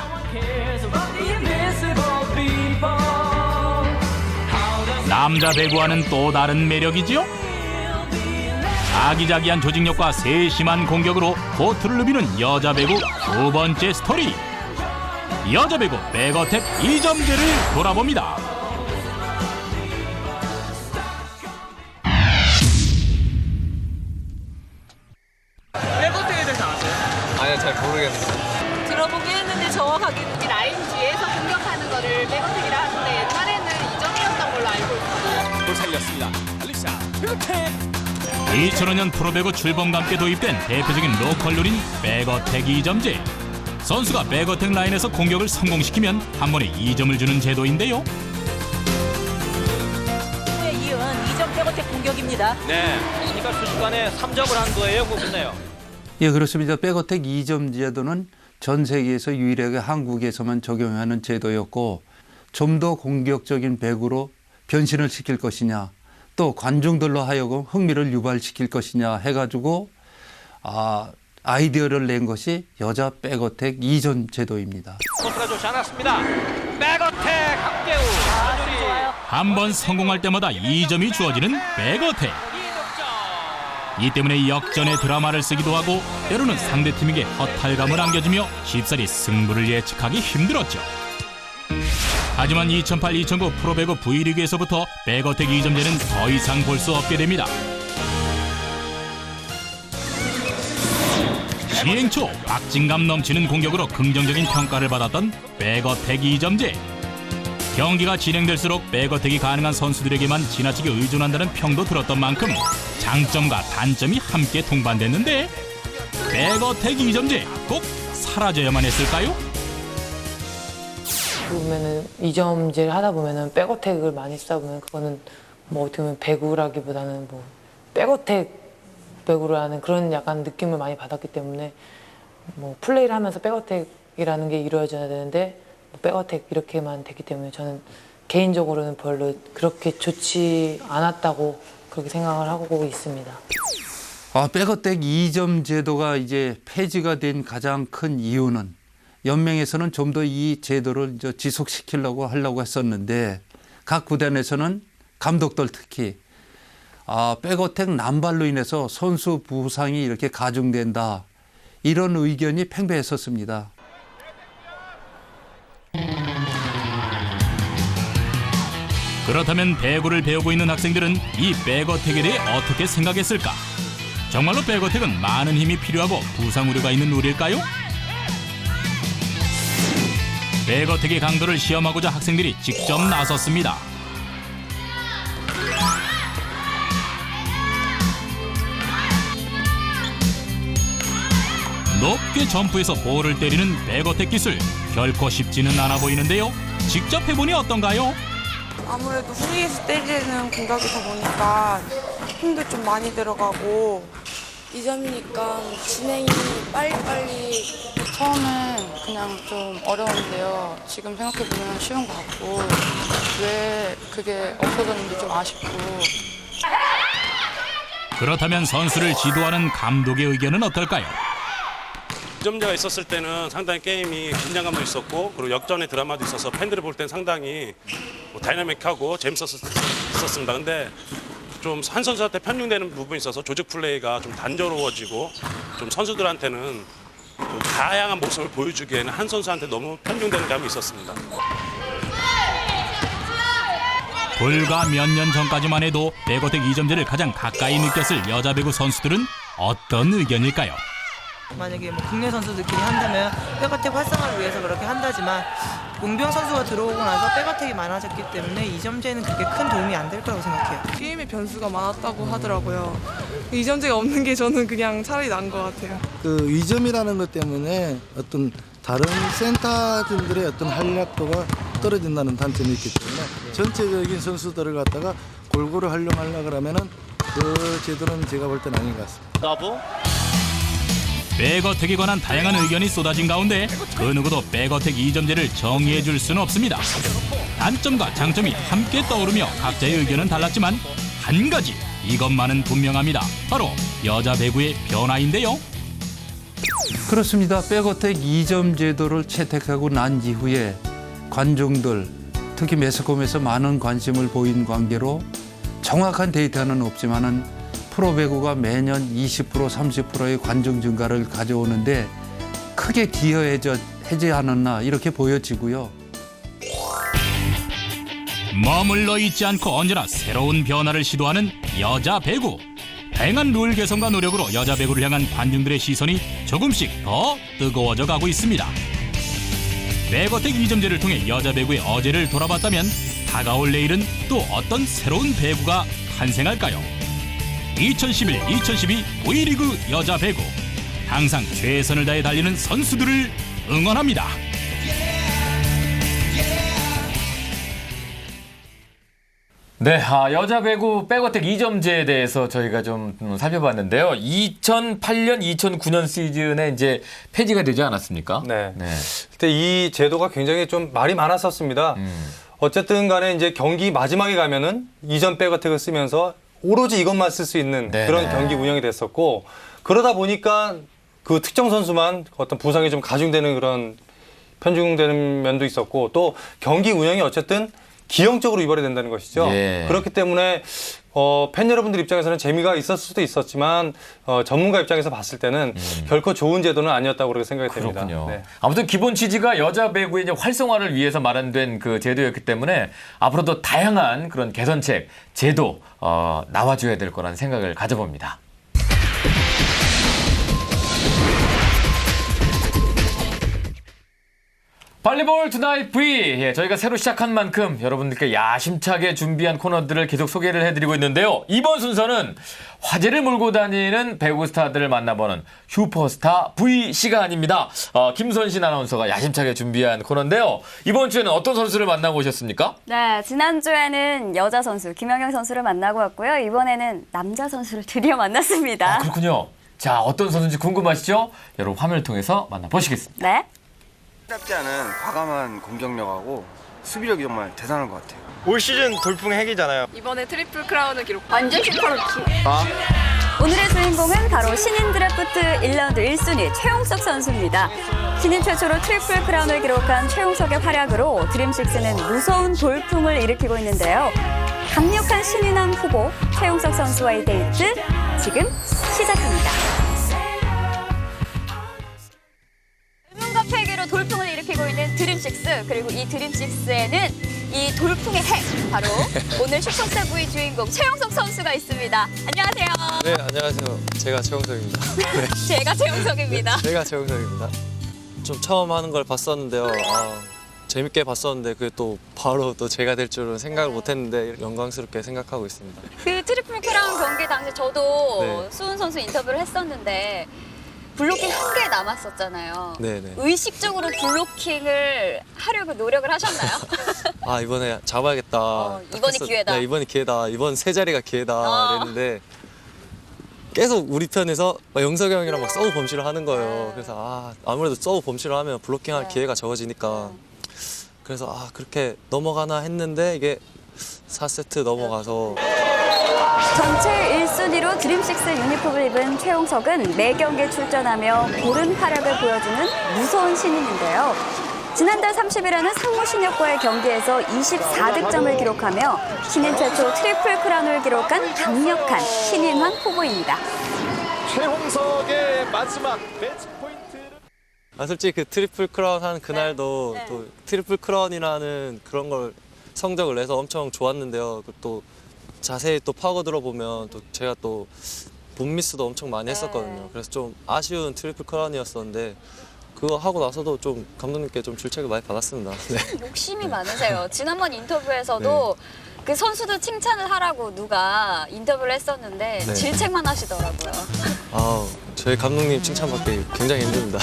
남자 배구와는 또 다른 매력이지요. 아기자기한 조직력과 세심한 공격으로 코트를 누비는 여자 배구 두 번째 스토리. 여자 배구 백어택 2점제를 돌아봅니다. 백어택에 대해서 아세요? 아니요, 잘 모르겠어요. 들어보긴 했는데 정확하게 이 라인 뒤에서 공격하는 거를 백어택이라 하는데 옛날에는 2점이었던 걸로 알고 있어요. 또 살렸습니다. 알리샤 백어택. 2005년 프로배구 출범과 함께 도입된 대표적인 로컬 룰인 백어택 2점제. 선수가 백어택 라인에서 공격을 성공시키면 한 번에 2점을 주는 제도인데요. 이은 2점 백어택 공격입니다. 네, 그러니까 순식간에 3점을 한 거예요, 그렇네요. 예, 그렇습니다. 백어택 2점 제도는 전 세계에서 유일하게 한국에서만 적용하는 제도였고 좀 더 공격적인 배구로 변신을 시킬 것이냐 또 관중들로 하여금 흥미를 유발시킬 것이냐 해가지고 아이디어를 낸 것이 여자 백어택 2점 제도입니다. 코스가 좋지 않았습니다. 백어택 함께우. 한 번 성공할 때마다 2점이 주어지는 백어택. 이 때문에 역전의 드라마를 쓰기도 하고 때로는 상대팀에게 허탈감을 안겨주며 쉽사리 승부를 예측하기 힘들었죠. 하지만 2008-2009 프로배구 V리그에서부터 백어택 2점제는 더 이상 볼 수 없게 됩니다. 시행 초 박진감 넘치는 공격으로 긍정적인 평가를 받았던 백어택 2점제. 경기가 진행될수록 백어택이 가능한 선수들에게만 지나치게 의존한다는 평도 들었던 만큼 장점과 단점이 함께 동반됐는데 백어택 2점제 꼭 사라져야만 했을까요? 보면은 2점제를 하다 보면은 백어택을 많이 쓰다 보면 그거는 뭐 어떻게 보면 배구라기보다는 뭐 백어택 배구라는 그런 약간 느낌을 많이 받았기 때문에 뭐 플레이를 하면서 백어택이라는 게 이루어져야 되는데 백어택 이렇게만 됐기 때문에 저는 개인적으로는 별로 그렇게 좋지 않았다고 그렇게 생각을 하고 있습니다. 백어택 2점 제도가 이제 폐지가 된 가장 큰 이유는 연맹에서는 좀 더 이 제도를 지속시키려고 하려고 했었는데 각 구단에서는 감독들 특히 백어택 남발로 인해서 선수 부상이 이렇게 가중된다. 이런 의견이 팽배했었습니다. 그렇다면 배구를 배우고 있는 학생들은 이 백어택에 대해 어떻게 생각했을까? 정말로 백어택은 많은 힘이 필요하고 부상 우려가 있는 룰일까요? 백어택의 강도를 시험하고자 학생들이 직접 나섰습니다. 높게 점프해서 볼을 때리는 백어택 기술, 결코 쉽지는 않아 보이는데요. 직접 해보니 어떤가요? 아무래도 후리에서 때리는 공격이다 보니까 힘도 좀 많이 들어가고 2점이니까 진행이 빨리빨리 처음엔 그냥 좀 어려운데요. 지금 생각해보면 쉬운 것 같고 왜 그게 없어졌는지 좀 아쉽고. 그렇다면 선수를 지도하는 감독의 의견은 어떨까요? 2점제가 있었을 때는 상당히 게임이 긴장감도 있었고 그리고 역전의 드라마도 있어서 팬들이 볼 땐 상당히 다이나믹하고 재밌었습니다. 근데 좀 한 선수한테 편중되는 부분이 있어서 조직 플레이가 좀 단조로워지고 좀 선수들한테는 좀 다양한 모습을 보여주기에는 한 선수한테 너무 편중되는 감이 있었습니다. 불과 몇 년 전까지만 해도 백어택 2점제를 가장 가까이 느꼈을 여자 배구 선수들은 어떤 의견일까요? 만약에 뭐 국내 선수들끼리 한다면 백어택 활성화를 위해서 그렇게 한다지만 용병 선수가 들어오고 나서 백어택이 많아졌기 때문에 2점제는 그렇게 큰 도움이 안 될 거라고 생각해요. 게임의 변수가 많았다고 하더라고요. 2점제가 없는 게 저는 그냥 차라리 나은 것 같아요. 그 2점이라는 것 때문에 어떤 다른 센터들의 어떤 활약도가 떨어진다는 단점이 있기 때문에 전체적인 선수들을 갖다가 골고루 활용하려고 그러면은 그 제도는 제가 볼 때는 아닌 것 같습니다. 백어택에 관한 다양한 의견이 쏟아진 가운데 그 누구도 백어택 2점제를 정의해 줄 수는 없습니다. 단점과 장점이 함께 떠오르며 각자의 의견은 달랐지만 한 가지 이것만은 분명합니다. 바로 여자 배구의 변화인데요. 그렇습니다. 백어택 2점 제도를 채택하고 난 이후에 관중들, 특히 매스컴에서 많은 관심을 보인 관계로 정확한 데이터는 없지만은 프로배구가 매년 20% 30%의 관중 증가를 가져오는데 크게 기여하지 않았나 이렇게 보여지고요. 머물러 있지 않고 언제나 새로운 변화를 시도하는 여자 배구. 다양한 룰 개선과 노력으로 여자 배구를 향한 관중들의 시선이 조금씩 더 뜨거워져 가고 있습니다. 백어택 2점제를 통해 여자 배구의 어제를 돌아봤다면 다가올 내일은 또 어떤 새로운 배구가 탄생할까요? 2011-2012 V리그 여자 배구. 항상 최선을 다해 달리는 선수들을 응원합니다. 네, 여자 배구 백어택 2점제에 대해서 저희가 좀 살펴봤는데요. 2008년, 2009년 시즌에 이제 폐지가 되지 않았습니까? 네. 그때 이 제도가 굉장히 좀 말이 많았었습니다. 어쨌든 간에 이제 경기 마지막에 가면은 2점 백어택을 쓰면서 오로지 이것만 쓸 수 있는 그런 경기 운영이 됐었고 그러다 보니까 그 특정 선수만 어떤 부상이 좀 가중되는 그런 편중되는 면도 있었고 또 경기 운영이 어쨌든 기형적으로 이발이 된다는 것이죠. 그렇기 때문에 팬 여러분들 입장에서는 재미가 있었을 수도 있었지만 전문가 입장에서 봤을 때는 결코 좋은 제도는 아니었다고 그렇게 생각이 됩니다. 네. 아무튼 기본 취지가 여자 배구의 이제 활성화를 위해서 마련된 그 제도였기 때문에 앞으로도 다양한 그런 개선책, 제도 나와줘야 될 거라는 생각을 가져봅니다. 발리볼 투나잇 V, 저희가 새로 시작한 만큼 여러분들께 야심차게 준비한 코너들을 계속 소개를 해드리고 있는데요. 이번 순서는 화제를 몰고 다니는 배구 스타들을 만나보는 슈퍼스타 V 시간입니다. 김선신 아나운서가 야심차게 준비한 코너인데요. 이번 주에는 어떤 선수를 만나고 오셨습니까? 네, 지난주에는 여자 선수 김연경 선수를 만나고 왔고요. 이번에는 남자 선수를 드디어 만났습니다. 그렇군요. 자, 어떤 선수인지 궁금하시죠? 여러분 화면을 통해서 만나보시겠습니다. 네. 답지 않은 과감한 공격력하고 수비력이 정말 대단한 것 같아요. 올 시즌 돌풍 핵이잖아요. 이번에 트리플 크라운을 기록. 완전 슈퍼루키. 오늘의 주인공은 바로 신인 드래프트 1라운드 1순위 최용석 선수입니다. 신인 최초로 트리플 크라운을 기록한 최용석의 활약으로 드림식스는 무서운 돌풍을 일으키고 있는데요. 강력한 신인왕 후보 최용석 선수와의 데이트 지금 시작합니다. 음악과 패기로 돌풍을 일으키고 있는 드림식스, 그리고 이 드림식스에는 이 돌풍의 핵, 바로 오늘 슈퍼세부의 주인공 최용석 선수가 있습니다. 안녕하세요. 네, 안녕하세요. 제가 최용석입니다. 제가 최용석입니다. 제가 최용석입니다. 좀 처음 하는 걸 봤었는데요. 재밌게 봤었는데 그게 또 바로 또 제가 될 줄은 생각을 못했는데 영광스럽게 생각하고 있습니다. 그 트리플 크라운 경기 당시 저도 네. 수훈 선수 인터뷰를 했었는데 블로킹 한 개 남았었잖아요. 네네. 의식적으로 블로킹을 하려고 노력을 하셨나요? 이번에 잡아야겠다. 이번이 기회다. 네, 이번이 기회다. 이번 세 자리가 기회다. 그랬는데 계속 우리 편에서 영석이 형이랑 막 서브 범실을 하는 거예요. 그래서 아무래도 서브 범실을 하면 블로킹할 기회가 적어지니까 그래서 그렇게 넘어가나 했는데 이게 4세트 넘어가서 전체 1순위로 드림식스 유니폼을 입은 최용석은 4경기에 출전하며 고른 활약을 보여주는 무서운 신인인데요. 지난달 30일에는 상무신협과의 경기에서 24득점을 기록하며 신인 최초 트리플 크라운을 기록한 강력한 신인왕 후보입니다. 최홍석의 마지막 매치 포인트를 솔직히 그 트리플 크라운 한 그날도 또 트리플 크라운이라는 그런 걸 성적을 내서 엄청 좋았는데요. 또 자세히 또 파고들어 보면 또 제가 또 본 미스도 엄청 많이 했었거든요. 그래서 좀 아쉬운 트리플 크라운이었었는데 그거 하고 나서도 좀 감독님께 좀 질책을 많이 받았습니다. 네. 욕심이 많으세요. 지난번 인터뷰에서도 그 선수들 칭찬을 하라고 누가 인터뷰를 했었는데 네. 질책만 하시더라고요. 저희 감독님 칭찬받기 굉장히 힘듭니다.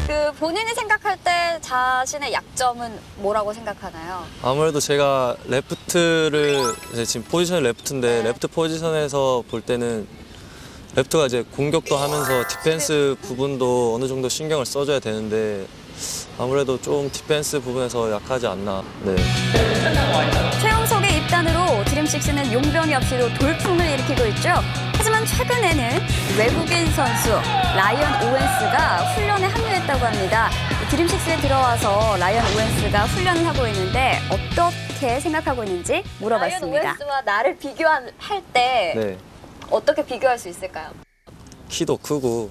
그 본인이 생각할 때 자신의 약점은 뭐라고 생각하나요? 아무래도 제가 레프트를 지금 포지션이 레프트인데 레프트 포지션에서 볼 때는 레프트가 이제 공격도 하면서 디펜스 부분도 어느 정도 신경을 써줘야 되는데 아무래도 좀 디펜스 부분에서 약하지 않나. 네. 최용석의 입단으로 드림식스는 용병이 없이도 돌풍을 일으키고 있죠. 하지만 최근에는 외국인 선수 라이언 오웬스가 훈련에 합류했다고 합니다. 드림식스에 들어와서 라이언 오웬스가 훈련을 하고 있는데 어떻게 생각하고 있는지 물어봤습니다. 라이언 오웬스와 나를 비교할 때 어떻게 비교할 수 있을까요? 키도 크고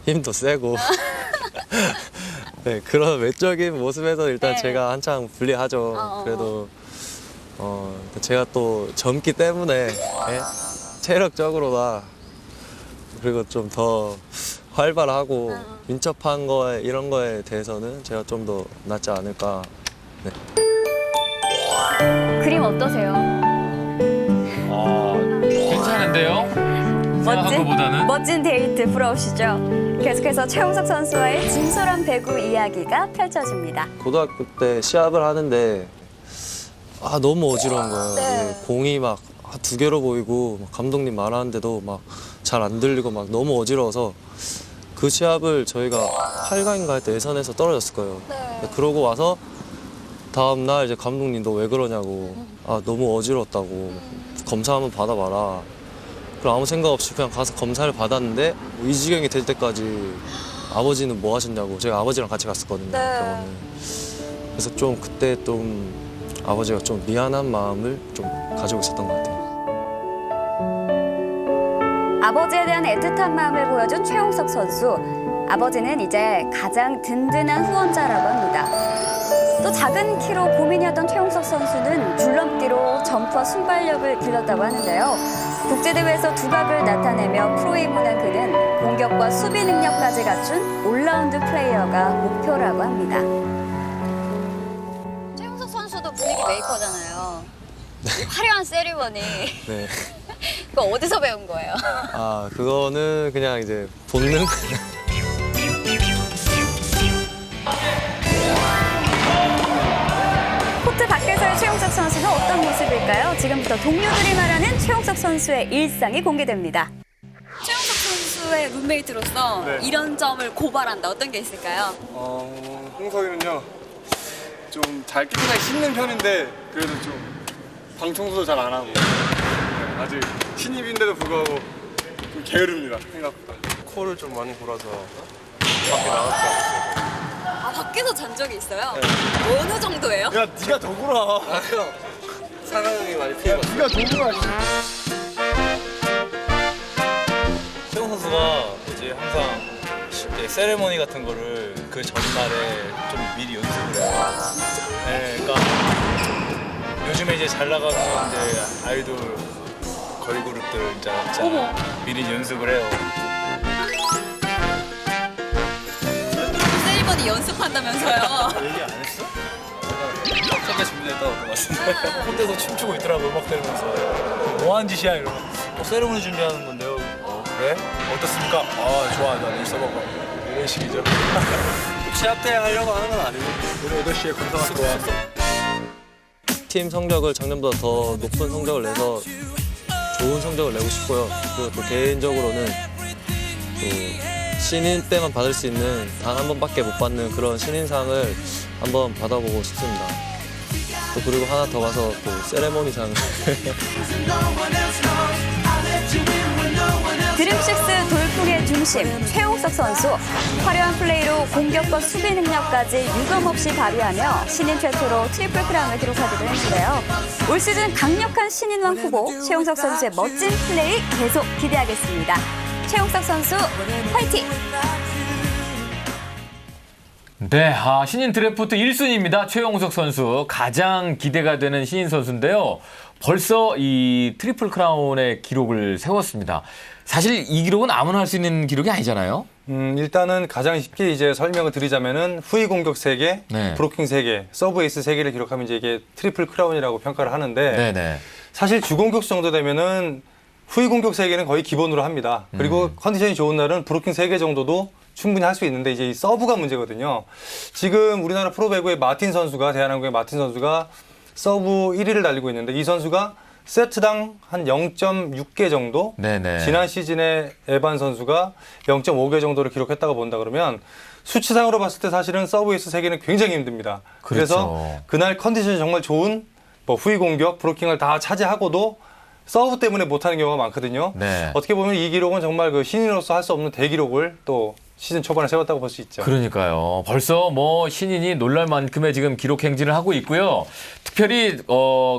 힘도 세고 그런 외적인 모습에서 일단 제가 한창 불리하죠. 그래도 제가 또 젊기 때문에 체력적으로나 그리고 좀 더 활발하고 민첩한 거에 이런 거에 대해서는 제가 좀 더 낫지 않을까. 그림 어떠세요? 괜찮은데요? 생각한 것보다는? 멋진 데이트 부러우시죠? 계속해서 최용석 선수와의 진솔한 배구 이야기가 펼쳐집니다. 고등학교 때 시합을 하는데 너무 어지러운 거예요. 공이 막 2개로 보이고 감독님 말하는데도 막 잘 안 들리고 막 너무 어지러워서 그 시합을 저희가 8강인가 할 때 예선에서 떨어졌을 거예요. 그러고 와서 다음 날 이제 감독님 너 왜 그러냐고 너무 어지러웠다고 검사 한번 받아봐라. 그럼 아무 생각 없이 그냥 가서 검사를 받았는데 이 지경이 될 때까지 아버지는 뭐 하셨냐고. 제가 아버지랑 같이 갔었거든요. 병원에. 그래서 좀 그때 좀 아버지가 좀 미안한 마음을 좀 가지고 있었던 것 같아요. 아버지에 대한 애틋한 마음을 보여준 최용석 선수. 아버지는 이제 가장 든든한 후원자라고 합니다. 또 작은 키로 고민이었던 최용석 선수는 줄넘기로 점프와 순발력을 길렀다고 하는데요. 국제대회에서 두각을 나타내며 프로에 입문한 그는 공격과 수비 능력까지 갖춘 올라운드 플레이어가 목표라고 합니다. 최용석 선수도 분위기 메이커잖아요. 이 화려한 세리머니. 네. 그거 어디서 배운 거예요? 그거는 그냥 이제 본능? 코트 밖에서의 최용석 선수는 어떤 모습일까요? 지금부터 동료들이 말하는 최용석 선수의 일상이 공개됩니다. 최용석 선수의 룸메이트로서 이런 점을 고발한다. 어떤 게 있을까요? 홍석이는요 좀 잘 깨끗하게 씻는 편인데 그래도 좀 방 청소도 잘 안 하고 아직 신입인데도 불구하고 좀 게으릅니다. 생각보다 코를 좀 많이 골아서 밖에 나갈 수 없어요. 밖에서 잔 적이 있어요? 어느 정도예요? 야 네가 더 골아. 형 사랑이 많이 피해봤어. 네가 더 골아. 최용 선수가 이제 항상 세레모니 같은 거를 그 전날에 좀 미리 연습을 해요. 네, 그러니까 요즘에 이제 잘 나가는 이제 아이돌 걸그룹들 진짜 미리 연습을 해요. 세리머니 연습한다면서요? 얘기 안 했어? 빡세게 준비됐다고 그런 것 같은데 혼자서 춤추고 있더라고 음악 들으면서 뭐하는 짓이야 이러면 세레모니 준비하는 건데요. 그래? 어떻습니까? 좋아 나 내일 써먹어 이런 식이죠. 취합대 하려고 하는 건 아니고 오늘 8시에 군사가 들어와. 팀 성적을 작년보다 더 높은 성적을 내서 좋은 성적을 내고 싶고요. 그리고 또 개인적으로는 또 신인 때만 받을 수 있는 단 한 번밖에 못 받는 그런 신인상을 한번 받아보고 싶습니다. 또 그리고 하나 더 가서 또 세레모니상 드림식스 돌풍의 중심 최용석 선수 화려한 플레이로 공격과 수비 능력까지 유감없이 발휘하며 신인 최초로 트리플 크라운을 기록하기도 했는데요. 올 시즌 강력한 신인왕 후보 최용석 선수의 멋진 플레이 계속 기대하겠습니다. 최용석 선수 화이팅! 네, 신인 드래프트 1순위입니다. 최용석 선수. 가장 기대가 되는 신인 선수인데요. 벌써 이 트리플 크라운의 기록을 세웠습니다. 사실 이 기록은 아무나 할 수 있는 기록이 아니잖아요. 일단은 가장 쉽게 이제 설명을 드리자면은 후위 공격 3개, 네. 브로킹 3개, 서브 에이스 3개를 기록하면 이제 이게 트리플 크라운이라고 평가를 하는데 네네. 사실 주공격수 정도 되면은 후위 공격 3개는 거의 기본으로 합니다. 그리고 컨디션이 좋은 날은 브로킹 3개 정도도 충분히 할 수 있는데 이제 이 서브가 문제거든요. 지금 우리나라 프로배구의 마틴 선수가 대한항공의 마틴 선수가 서브 1위를 달리고 있는데 이 선수가 세트당 한 0.6개 정도 네네. 지난 시즌에 에반 선수가 0.5개 정도를 기록했다고 본다 그러면 수치상으로 봤을 때 사실은 서브 에이스 3개는 굉장히 힘듭니다. 그래서 그렇죠. 그날 컨디션이 정말 좋은 뭐 후위 공격, 브로킹을 다 차지하고도 서브 때문에 못하는 경우가 많거든요. 네. 어떻게 보면 이 기록은 정말 그 신인으로서 할 수 없는 대기록을 또 시즌 초반에 세웠다고 볼 수 있죠. 그러니까요. 벌써 뭐 신인이 놀랄 만큼의 지금 기록 행진을 하고 있고요. 특별히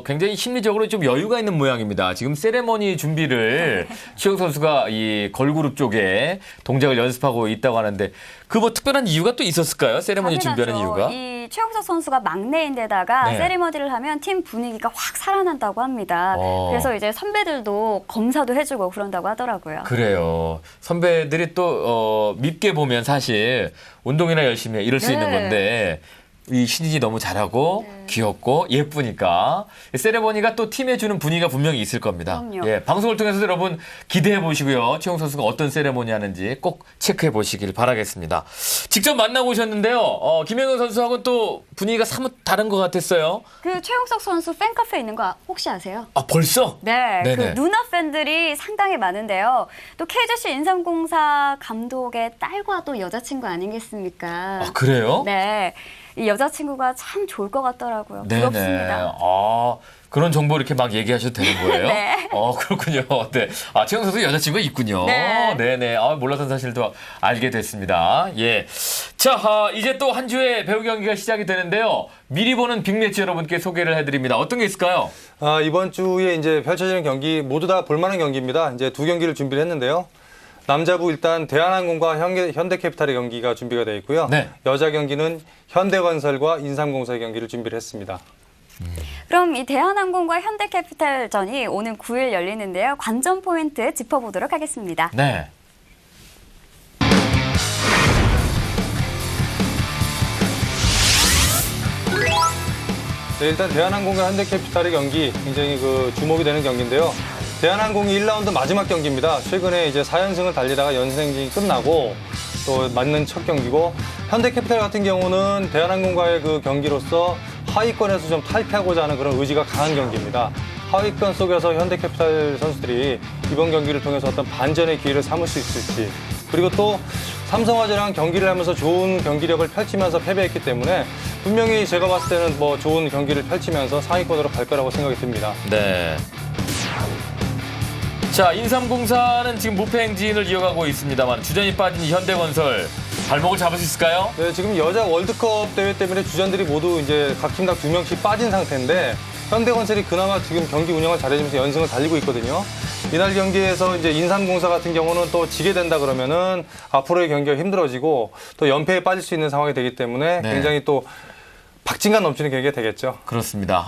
굉장히 심리적으로 좀 여유가 있는 모양입니다. 지금 세레머니 준비를 최용 선수가 이 걸그룹 쪽에 동작을 연습하고 있다고 하는데 그 뭐 특별한 이유가 또 있었을까요? 세레머니 준비하는 이유가? 이 최용석 선수가 막내인데다가 네. 세리머니를 하면 팀 분위기가 확 살아난다고 합니다. 그래서 이제 선배들도 검사도 해주고 그런다고 하더라고요. 그래요. 선배들이 또 밉게 보면 사실 운동이나 열심히 해 이럴 수 네. 있는 건데 이 신인이 너무 잘하고 귀엽고 예쁘니까 세레머니가 또 팀에 주는 분위기가 분명히 있을 겁니다. 그럼요. 예, 방송을 통해서 여러분 기대해 보시고요. 최용 선수가 어떤 세레머니 하는지 꼭 체크해 보시길 바라겠습니다. 직접 만나보셨는데요. 김영현 선수하고는 또 분위기가 사뭇 다른 것 같았어요. 그 최용석 선수 팬카페 있는 거 혹시 아세요? 아, 벌써? 네, 네네. 그 누나 팬들이 상당히 많은데요. 또 KGC 인삼공사 감독의 딸과 또 여자친구 아니겠습니까? 아, 그래요? 네, 이 여자친구가 참 좋을 것 같더라고요. 네네. 부럽습니다. 그런 정보 이렇게 막 얘기하셔도 되는 거예요? 네. 그렇군요. 네. 최용 선수 여자친구가 있군요. 네. 네네. 몰랐던 사실도 알게 됐습니다. 예. 자, 이제 또 한 주의 배구 경기가 시작이 되는데요. 미리 보는 빅매치 여러분께 소개를 해드립니다. 어떤 게 있을까요? 이번 주에 이제 펼쳐지는 경기 모두 다 볼만한 경기입니다. 이제 두 경기를 준비를 했는데요. 남자부 일단 대한항공과 현대캐피탈의 경기가 준비가 되어 있고요. 네. 여자 경기는 현대건설과 인삼공사의 경기를 준비를 했습니다. 그럼 이 대한항공과 현대캐피탈전이 오는 9일 열리는데요. 관전 포인트 짚어보도록 하겠습니다. 네. 네, 일단 대한항공과 현대캐피탈의 경기 굉장히 그 주목이 되는 경기인데요. 대한항공이 1라운드 마지막 경기입니다. 최근에 이제 4연승을 달리다가 연승이 끝나고 또 맞는 첫 경기고 현대캐피탈 같은 경우는 대한항공과의 그 경기로서 하위권에서 좀 탈피하고자 하는 그런 의지가 강한 경기입니다. 하위권 속에서 현대캐피탈 선수들이 이번 경기를 통해서 어떤 반전의 기회를 삼을 수 있을지 그리고 또 삼성화재랑 경기를 하면서 좋은 경기력을 펼치면서 패배했기 때문에 분명히 제가 봤을 때는 뭐 좋은 경기를 펼치면서 상위권으로 갈 거라고 생각이 듭니다. 네. 자, 인삼공사는 지금 무패 행진을 이어가고 있습니다만 주전이 빠진 이 현대건설 발목을 잡을 수 있을까요? 네, 지금 여자 월드컵 대회 때문에 주전들이 모두 이제 각 팀당 2명씩 빠진 상태인데 현대건설이 그나마 지금 경기 운영을 잘해주면서 연승을 달리고 있거든요. 이날 경기에서 이제 인삼공사 같은 경우는 또 지게 된다 그러면은 앞으로의 경기가 힘들어지고 또 연패에 빠질 수 있는 상황이 되기 때문에 네. 굉장히 또 박진감 넘치는 경기가 되겠죠. 그렇습니다.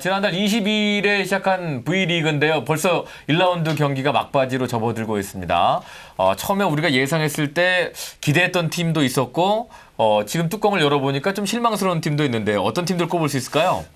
지난달 20일에 시작한 V리그인데요. 벌써 1라운드 경기가 막바지로 접어들고 있습니다. 처음에 우리가 예상했을 때 기대했던 팀도 있었고 지금 뚜껑을 열어보니까 좀 실망스러운 팀도 있는데요. 어떤 팀들 꼽을 수 있을까요?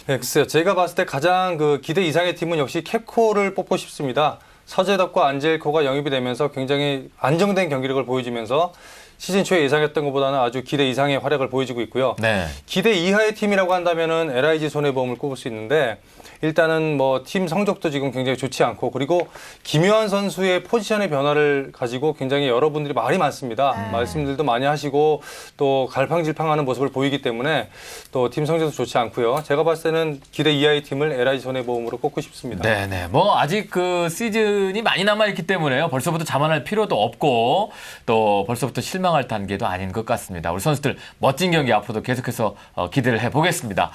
네, 글쎄요. 제가 봤을 때 가장 그 기대 이상의 팀은 역시 캡코를 뽑고 싶습니다. 서재덕과 안젤코가 영입이 되면서 굉장히 안정된 경기력을 보여주면서 시즌 초에 예상했던 것보다는 아주 기대 이상의 활약을 보여주고 있고요. 네. 기대 이하의 팀이라고 한다면은 LIG 손해보험을 꼽을 수 있는데 일단은 뭐 팀 성적도 지금 굉장히 좋지 않고 그리고 김요한 선수의 포지션의 변화를 가지고 굉장히 여러분들이 말이 많습니다. 말씀들도 많이 하시고 또 갈팡질팡하는 모습을 보이기 때문에 또 팀 성적도 좋지 않고요. 제가 봤을 때는 기대 이하의 팀을 LIG 손해보험으로 꼽고 싶습니다. 네네. 뭐 아직 그 시즌이 많이 남아있기 때문에요. 벌써부터 자만할 필요도 없고 또 벌써부터 실망할 단계도 아닌 것 같습니다. 우리 선수들 멋진 경기 앞으로도 계속해서 기대를 해보겠습니다.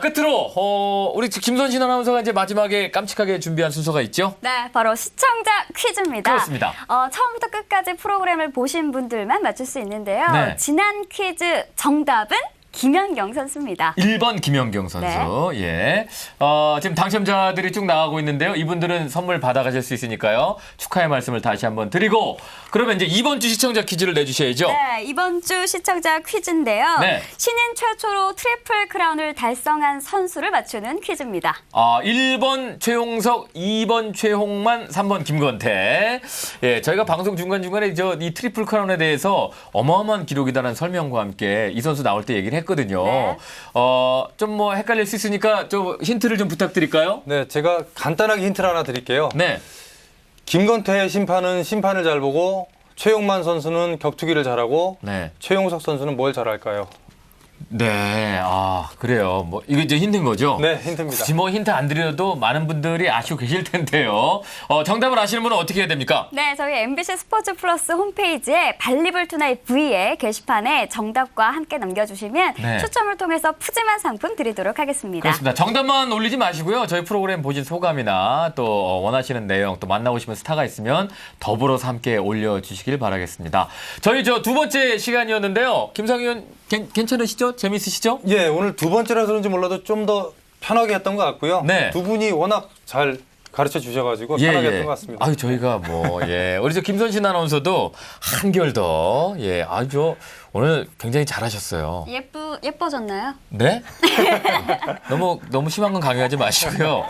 끝으로 우리 김선신 아나운서가 이제 마지막에 깜찍하게 준비한 순서가 있죠? 네, 바로 시청자 퀴즈입니다. 그렇습니다. 처음부터 끝까지 프로그램을 보신 분들만 맞출 수 있는데요. 네. 지난 퀴즈 정답은 김연경 선수입니다. 1번 김연경 선수. 네. 예. 지금 당첨자들이 쭉 나가고 있는데요. 이분들은 선물 받아가실 수 있으니까요. 축하의 말씀을 다시 한번 드리고 그러면 이제 이번 주 시청자 퀴즈를 내주셔야죠. 네, 이번 주 시청자 퀴즈인데요. 네. 신인 최초로 트리플 크라운을 달성한 선수를 맞추는 퀴즈입니다. 1번 최용석, 2번 최홍만, 3번 김건태. 예, 저희가 방송 중간중간에 이 트리플 크라운에 대해서 어마어마한 기록이다라는 설명과 함께 이 선수 나올 때 얘기를 했거든요. 네. 좀 뭐 헷갈릴 수 있으니까 좀 힌트를 좀 부탁드릴까요? 네, 제가 간단하게 힌트를 하나 드릴게요. 네. 김건태 심판은 심판을 잘 보고 최용만 선수는 격투기를 잘하고 네. 최용석 선수는 뭘 잘할까요? 네, 그래요. 뭐 이게 이제 힌트인 거죠? 네, 힌트입니다. 굳이 뭐 힌트 안 드려도 많은 분들이 아시고 계실 텐데요. 정답을 아시는 분은 어떻게 해야 됩니까? 네, 저희 MBC 스포츠 플러스 홈페이지에 발리볼 투나잇 V의 게시판에 정답과 함께 남겨주시면 네. 추첨을 통해서 푸짐한 상품 드리도록 하겠습니다. 그렇습니다. 정답만 올리지 마시고요. 저희 프로그램 보신 소감이나 또 원하시는 내용, 또 만나고 싶은 스타가 있으면 더불어서 함께 올려주시길 바라겠습니다. 저희 두 번째 시간이었는데요. 김상희 의원 괜찮으시죠? 재미있으시죠? 예, 오늘 두 번째라서 그런지 몰라도 좀 더 편하게 했던 것 같고요. 네. 두 분이 워낙 잘 가르쳐 주셔가지고 편하게 했던 것 같습니다. 아유, 저희가 우리 김선신 아나운서도 한결 더, 오늘 굉장히 잘하셨어요. 예뻐졌나요? 네? 너무 심한 건 강요하지 마시고요.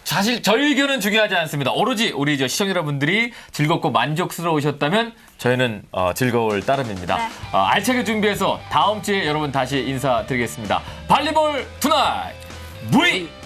사실 저희 의견은 중요하지 않습니다. 오로지 우리 시청자 여러분들이 즐겁고 만족스러우셨다면 저희는 즐거울 따름입니다. 네. 알차게 준비해서 다음 주에 여러분 다시 인사드리겠습니다. 발리볼 투나잇 V!